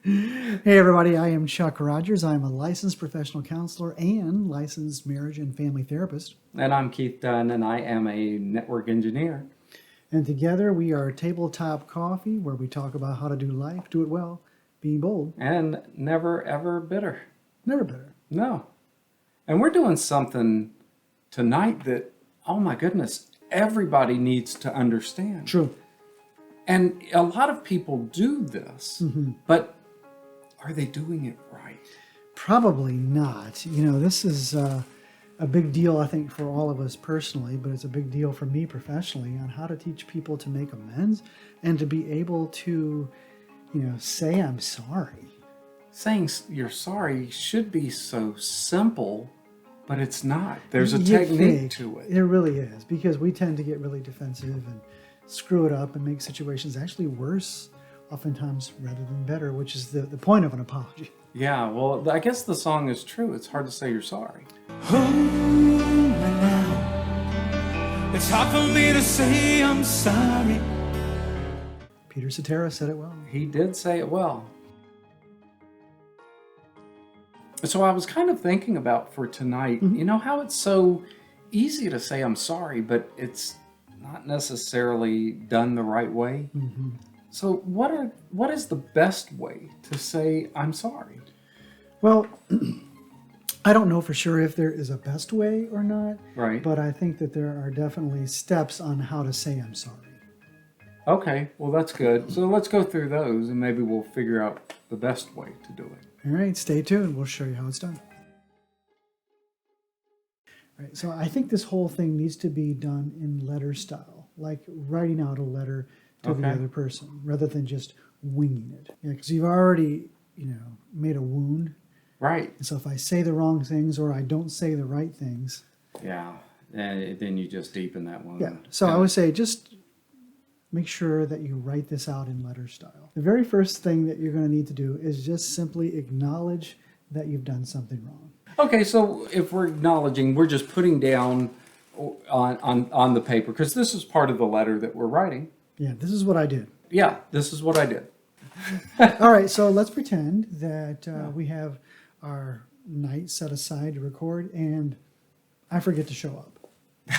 Hey everybody, I am Chuck Rogers. I'm a licensed professional counselor and licensed marriage and family therapist. And I'm Keith Dunn, and I am a network engineer. And together we are Tabletop Coffee, where we talk about how to do life, do it well, being bold, And never, ever bitter. never better. No. And we're doing something tonight that, oh my goodness, everybody needs to understand. True. And a lot of people do this, but are they doing it right? Probably not. This is a big deal, I think, for all of us personally, but it's a big deal for me professionally on how to teach people to make amends and to be able to, say I'm sorry. Saying you're sorry should be so simple, but it's not. There's a You technique think. to it. It really is, because we tend to get really defensive and screw it up and make situations actually worse, oftentimes, rather than better, which is the point of an apology. Yeah, well, I guess the song is true. It's hard to say you're sorry. It's hard for me to say I'm sorry. Peter Cetera said it well. He did say it well. So I was kind of thinking about for tonight, you know how it's so easy to say I'm sorry, but it's not necessarily done the right way. So what is the best way to say I'm sorry? Well, I don't know for sure if there is a best way or not, Right. but I think that there are definitely steps on how to say I'm sorry. Okay, well that's good. So let's go through those and maybe we'll figure out the best way to do it. All right, stay tuned. We'll show you how it's done. All right, so I think this whole thing needs to be done in letter style, like writing out a letter to the Okay. other person rather than just winging it. Yeah, because you've already, made a wound. Right. And so if I say the wrong things or I don't say the right things, Yeah. And then you just deepen that wound. yeah. So I would say just make sure that you write this out in letter style. The very first thing that you're going to need to do is just simply acknowledge that you've done something wrong. Okay, so if we're acknowledging, we're just putting down on the paper, because this is part of the letter that we're writing. Yeah, this is what I did. Yeah, this is what I did. All right, so let's pretend that we have our night set aside to record and I forget to show up.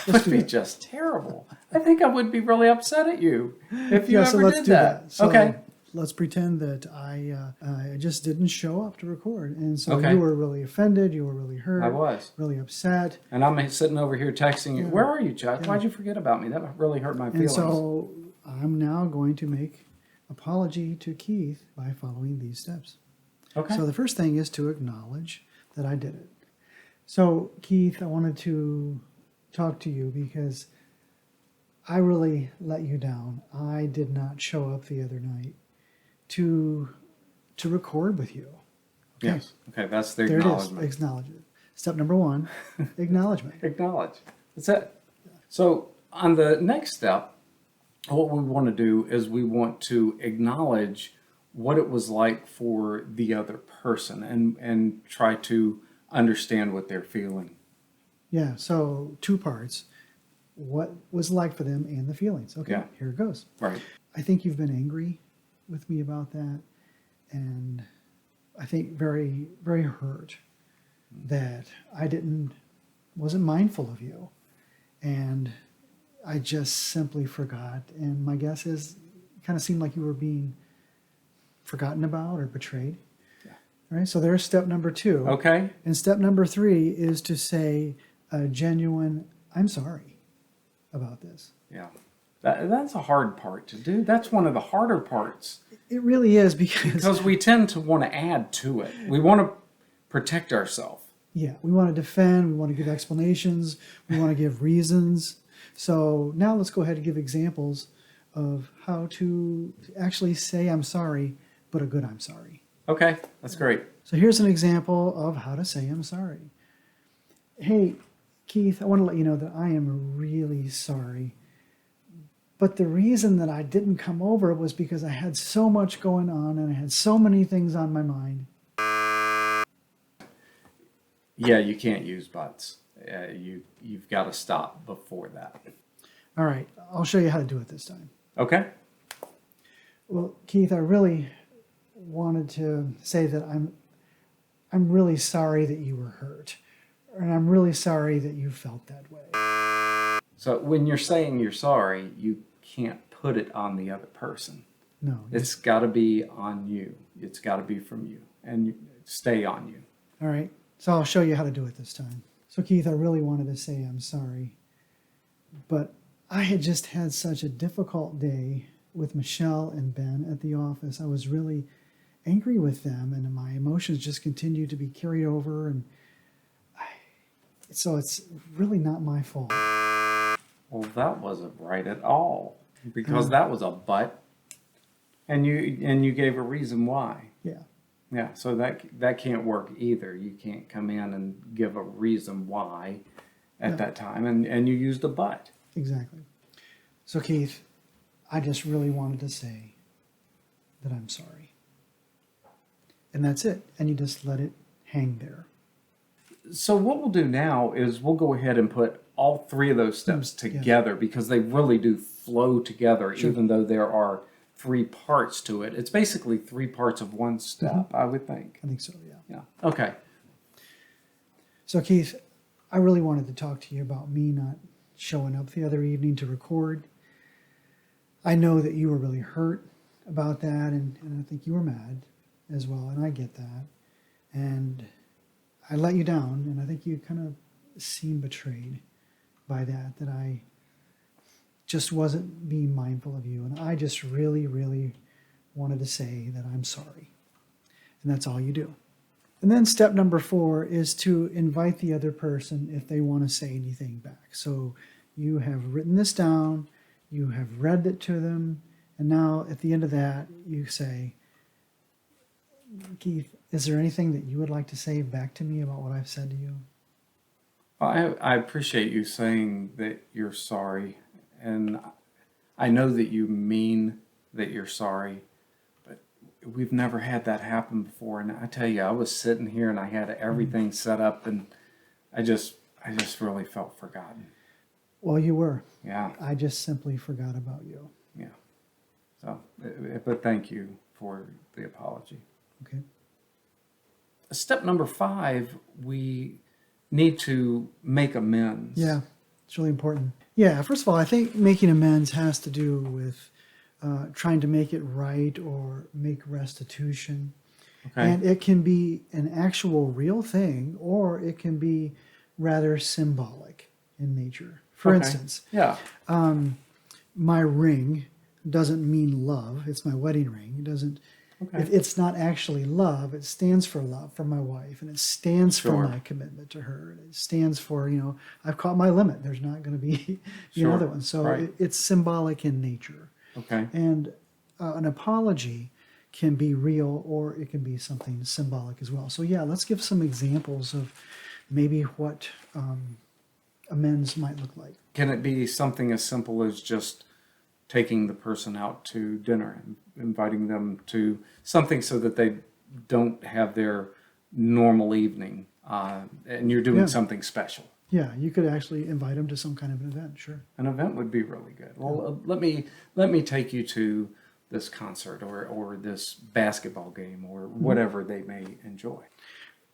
That would be just terrible. I think I would be really upset at you if you Yeah, so ever let's did do that. So Okay. let's pretend that I just didn't show up to record. And so Okay. you were really offended, you were really hurt. I was. Really upset. And I'm sitting over here texting you, where are you, Chuck? Why'd you forget about me? That really hurt my And feelings. so I'm now going to make apology to Keith by following these steps. Okay. So the first thing is to acknowledge that I did it. So Keith, I wanted to talk to you because I really let you down. I did not show up the other night to record with you. Okay. Yes. Okay, that's the There acknowledgement. it is. Acknowledge it. Step number one, acknowledgement. Acknowledge. That's it. So on the next step, what we want to do is we want to acknowledge what it was like for the other person and try to understand what they're feeling. Yeah, so two parts. What was it like for them and the feelings. Okay, Yeah. here it goes. Right. I think you've been angry with me about that, and I think very, very hurt that I wasn't mindful of you, and I just simply forgot. And my guess is, it kind of seemed like you were being forgotten about or betrayed. Yeah. All right, so there's step number two. Okay. And step number three is to say a genuine, I'm sorry about this. Yeah. That's a hard part to do. That's one of the harder parts It really is because we tend to want to add to it. We want to protect ourselves. yeah, we want to defend, we want to give explanations, we want to give reasons. So now let's go ahead and give examples of how to actually say I'm sorry, but a good I'm sorry. Okay, that's great. So here's an example of how to say I'm sorry. Hey, Keith, I want to let you know that I am really sorry. But the reason that I didn't come over was because I had so much going on and I had so many things on my mind. Yeah, you can't use buts. You've got to stop before that. All right, I'll show you how to do it this time. Okay. Well, Keith, I really wanted to say that I'm really sorry that you were hurt, and I'm really sorry that you felt that way. So when you're saying you're sorry, you can't put it on the other person. No, It's got to be on you. It's got to be from you, and stay on you. all right. So I'll show you how to do it this time. So Keith, I really wanted to say I'm sorry, but I had just had such a difficult day with Michelle and Ben at the office. I was really angry with them, and my emotions just continued to be carried over, and so it's really not my fault. Well, that wasn't right at all, because that was a but, and you gave a reason why. Yeah. Yeah, so that can't work either. You can't come in and give a reason why at that time, and you used a but. Exactly. So Keith, I just really wanted to say that I'm sorry. And that's it. And you just let it hang there. So what we'll do now is we'll go ahead and put all three of those steps together, because they really do flow together, even though there are three parts to it. It's basically three parts of one step, I would think. I think so, yeah. Yeah. Okay. So Keith, I really wanted to talk to you about me not showing up the other evening to record. I know that you were really hurt about that, and I think you were mad as well, and I get that. And I let you down, and I think you kind of seemed betrayed by that I just wasn't being mindful of you. And I just really, really wanted to say that I'm sorry. And that's all you do. And then step number 4 is to invite the other person if they want to say anything back. So you have written this down, you have read it to them, and now at the end of that, you say, Keith, is there anything that you would like to say back to me about what I've said to you? Well, I appreciate you saying that you're sorry, and I know that you mean that you're sorry, but we've never had that happen before. And I tell you, I was sitting here and I had everything set up, and I just really felt forgotten. Well, you were. Yeah. I just simply forgot about you. Yeah. So, but thank you for the apology. Okay. Step number 5, we need to make amends. Yeah, it's really important. Yeah, first of all, I think making amends has to do with trying to make it right or make restitution. Okay. And it can be an actual real thing, or it can be rather symbolic in nature. For instance, yeah. My ring doesn't mean love. It's my wedding ring. It doesn't. Okay. It's not actually love. It stands for love for my wife, and it stands for Sure. my commitment to her. It stands for, I've caught my limit. There's not going to be Sure. another one. So Right. it's symbolic in nature. Okay. And an apology can be real, or it can be something symbolic as well. So yeah, let's give some examples of maybe what amends might look like. Can it be something as simple as just taking the person out to dinner and inviting them to something so that they don't have their normal evening, and you're doing something special? Yeah, you could actually invite them to some kind of an event, sure. An event would be really good. Well, let me take you to this concert or this basketball game or whatever they may enjoy.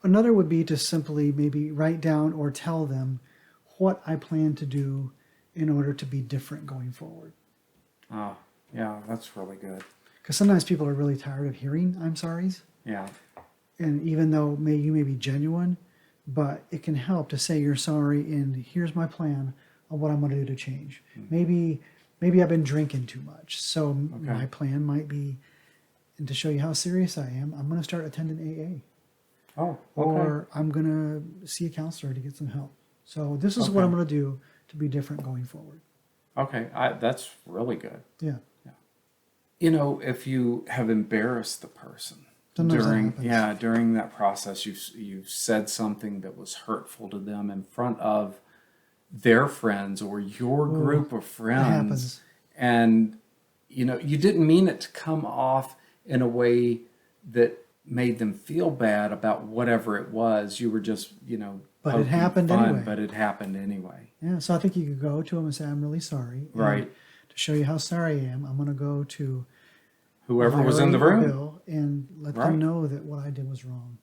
Another would be to simply maybe write down or tell them what I plan to do in order to be different going forward. Oh, yeah, that's really good. Because sometimes people are really tired of hearing I'm sorry's. Yeah. And even though you may be genuine, but it can help to say you're sorry and here's my plan of what I'm going to do to change. Maybe I've been drinking too much. So my plan might be, and to show you how serious I am, I'm going to start attending AA. Oh, okay. Or I'm going to see a counselor to get some help. So this is what I'm going to do to be different going forward. Okay, that's really good. Yeah. If you have embarrassed the person Sometimes that happens. during that process, you've said something that was hurtful to them in front of their friends or your group of friends, happens. and you didn't mean it to come off in a way that made them feel bad about whatever it was. You were just But it happened anyway. But it happened anyway. Yeah, so I think you could go to them and say, I'm really sorry. And Right. to show you how sorry I am, I'm going to go to whoever was in the Larry or room. Bill, and let Right. them know that what I did was wrong.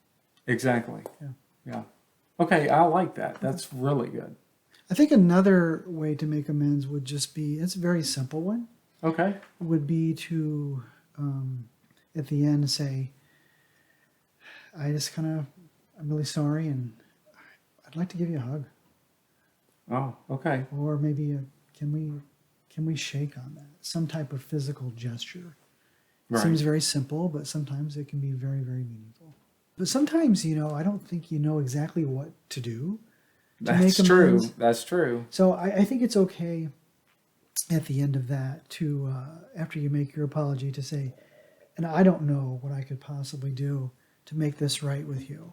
Exactly. Yeah. Yeah. Okay, I like that. That's really good. I think another way to make amends would just be, it's a very simple one, Okay. would be to, at the end, say, I'm really sorry, and I'd like to give you a hug. Oh, okay. Or maybe can we shake on that? Some type of physical gesture. It Right. seems very simple, but sometimes it can be very, very meaningful. But sometimes, I don't think you know exactly what to do to make That's true. amends. That's true. So I think it's okay at the end of that to, after you make your apology, to say, and I don't know what I could possibly do to make this right with you,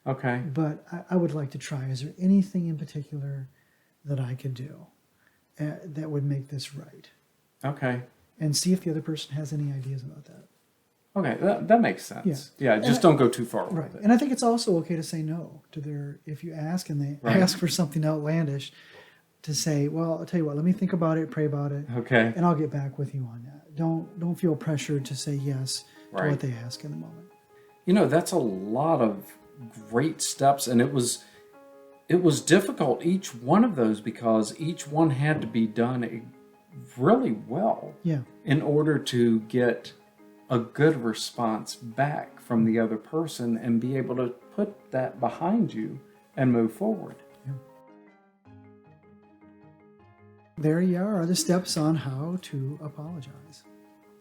Okay. but I would like to try. Is there anything in particular that I could do that would make this right? Okay. And see if the other person has any ideas about that. Okay. That makes sense. Yeah. Just don't go too far with Right. it. And I think it's also okay to say no to if you ask and they Right. ask for something outlandish, to say, well, I'll tell you what, let me think about it, pray about it, Okay. and I'll get back with you on that. Don't feel pressured to say yes to Right. what they ask in the moment. That's a lot of great steps, and it was difficult, each one of those, because each one had to be done really well Yeah. in order to get a good response back from the other person and be able to put that behind you and move forward. There you are the steps on how to apologize.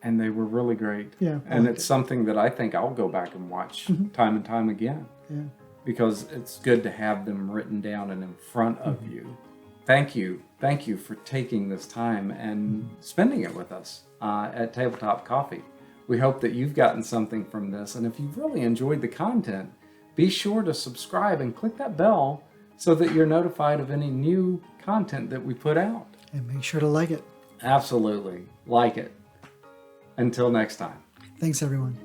And they were really great. Yeah, I And liked it's it. something that I think I'll go back and watch time and time again, Yeah. because it's good to have them written down and in front of you. Thank you. Thank you for taking this time and spending it with us at Tabletop Coffee. We hope that you've gotten something from this. And if you've really enjoyed the content, be sure to subscribe and click that bell so that you're notified of any new content that we put out. And make sure to like it. Absolutely. Like it. Until next time. Thanks, everyone.